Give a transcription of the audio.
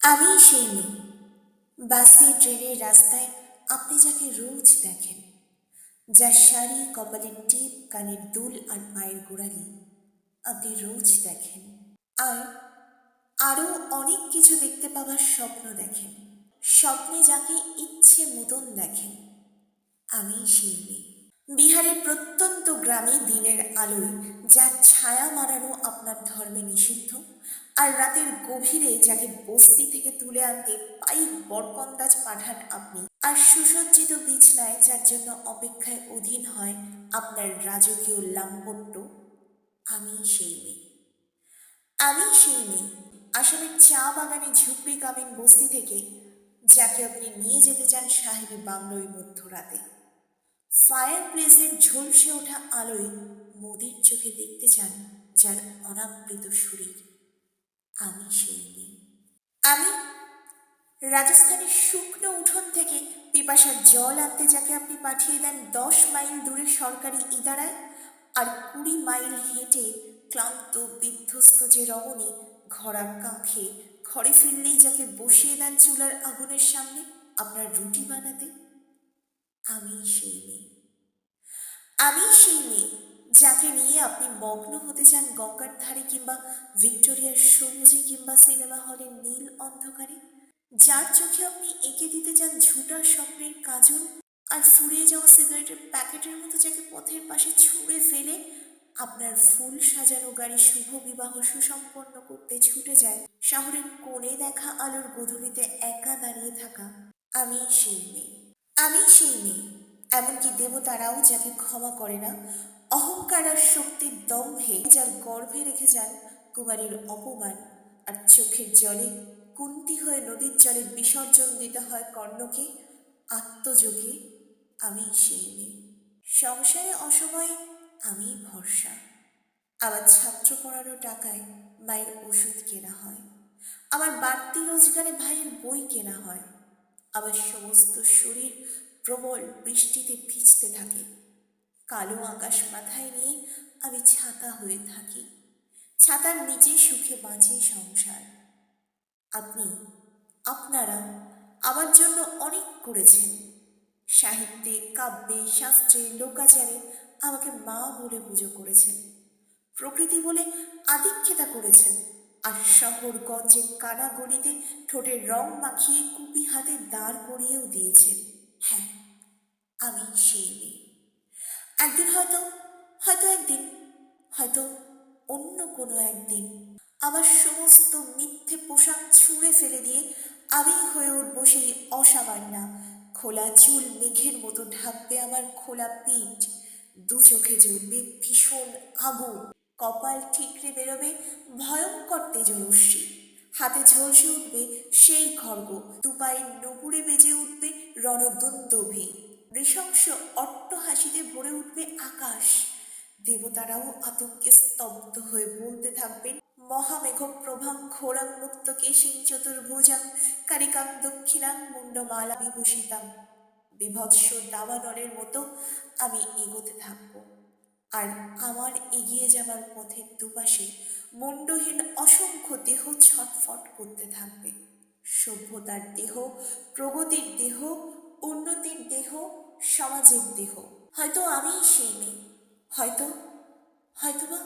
আমি সেই মেয়ে, বাসে ট্রেনের রাস্তায় আপনি যাকে রোজ দেখেন, যার শাড়ি, কপালের টিপ, কানের দুল আর পায়ের গোড়ালি আপনি রোজ দেখেন। আর আরও অনেক কিছু দেখতে পাওয়ার স্বপ্ন দেখেন। স্বপ্নে যাকে ইচ্ছে মতন দেখেন, আমি সেই মেয়ে। বিহারের প্রত্যন্ত গ্রামে দিনের আলোয় যার ছায়া মারানো আপনার ধর্মে নিষিদ্ধ, আর রাতের গভীরে যাকে বস্তি থেকে তুলে আনতে পাইক বরকন্দাজ পাঠান আপনি, আর সুসজ্জিত বিছনায় যার জন্য অপেক্ষায় অধীন হয় আপনার রাজকীয় লাম্পট্য, আমি সেই মেয়ে। আমি সেই মেয়ে, আসামের চা বাগানে ঝুপড়ি কাবিন বস্তি থেকে যাকে আপনি নিয়ে যেতে চান সাহেবী বাংলোয় মধ্যরাতে। ফায়ার প্লেসের ঝলসে ওঠা আলোয় মোদির চোখে দেখতে চান যার অনাবৃত শরীর, আমি সেই মেয়ে। আমি রাজস্থানের শুকনো উঠোন থেকে পিপাসার জল আনতে যাকে আপনি পাঠিয়ে দেন 10 মাইল দূরে সরকারি ইদারায়, আর 20 মাইল হেঁটে ক্লান্ত বিধ্বস্ত যে রমণী ঘরা কাঁখে ঘরে ফিরলেই যাকে বসিয়ে দেন চুলার আগুনের সামনে আপনার রুটি বানাতে, আমি সেই মেয়ে। আমি সেই মেয়ে যাকে নিয়ে আপনি মগ্ন হতে চান গঙ্গার ধারে কিংবা ভিক্টোরিয়ার সবুজে কিংবা সিনেমা হলের নীল অন্ধকারে, যার চোখে আপনি এঁকে দিতে চান ঝুটা স্বপ্নের কাজল, আর ফুরিয়ে যাওয়া সিগারেটের প্যাকেটের মতো যাকে পথের পাশে ছুঁড়ে ফেলে আপনার ফুল সাজানো গাড়ি শুভ বিবাহ সুসম্পন্ন করতে ছুটে যায় শহরের কোণে দেখা আলোর গধূলিতে একা দাঁড়িয়ে থাকা, আমি সেই মেয়ে। আমি সেই মেয়ে, এমনকি দেবতারাও যাকে ক্ষমা করে না অহংকার আর শক্তির দম্ভে, যার গর্ভে রেখে যান কুমারীর অপমান, আর চোখের জলে কুন্তি হয়ে নদীর জলে বিসর্জন দিতে হয় কর্ণকে আত্মযোগে, আমি সেই মেয়ে। সংসারে অসময়ে আমি ভরসা, আবার ছাত্র পড়ানো টাকায় মায়ের ওষুধ কেনা হয়, আমার বাড়তি রোজগারে ভাইয়ের বই কেনা হয়, আবার সমস্ত শরীর প্রবল বৃষ্টিতে ভিজতে থাকে, কালো আকাশ মাথায় নিয়ে আমি ছাতা হয়ে থাকি, ছাতার নিচে সুখে বাঁচে সংসার। আপনি, আপনারা আমার জন্য অনেক করেছেন, সাহিত্যে, কাব্যে, শাস্ত্রে, লোকাচারে আমাকে মা বলে পুজো করেছেন, প্রকৃতি বলে আদিক্ষেতা করেছেন, আর শহরগঞ্জের কানা গলিতে ঠোঁটের রং মাখিয়ে কুপি হাতে দাঁড় করিয়েও দিয়েছেন। হ্যাঁ, আমি সেই মেয়ে। একদিন হয়তো, হয়তো একদিন, হয়তো অন্য কোনো একদিন আমার সমস্ত মিথ্যে পোশাক ছুঁড়ে ফেলে দিয়ে আমি হয়ে উঠব সেই অসামান্যা, খোলা চুল মেঘের মতো ঢাকবে আমার খোলা পিঠ, দু চোখে জ্বলবে ভীষণ আগুন, কপাল ঠিকরে বেরোবে ভয়ঙ্কর তেজরশ্মি, হাতে ঝলসে উঠবে সেই খড়গ, দুপায়ে নুপুরে বেজে উঠবে রণদুন্দভি, নৃশংস অট্টহাসিতে ভরে উঠবে আকাশ, দেবতারাও আতঙ্কে স্তব্ধ হয়ে বলতে থাকবেন মহামেঘ প্রভাং ঘোরাং মুক্ত কেশিং চতুর্ভুজাং কারিকাং দক্ষিণাং মুন্ডমালা বিভূষিতাম, বিভৎস দাবানলের মতো আমি এগোতে থাকব, আর আমার এগিয়ে যাবার পথের দুপাশে মুন্ডহীন অসংখ্য দেহ ছটফট করতে থাকবে, সভ্যতার দেহ, প্রগতির দেহ, উন্নতির দেহ, সমাজের দেহ। হয়তো আমিই সেই মেয়ে, হয়তো, হয়তোবা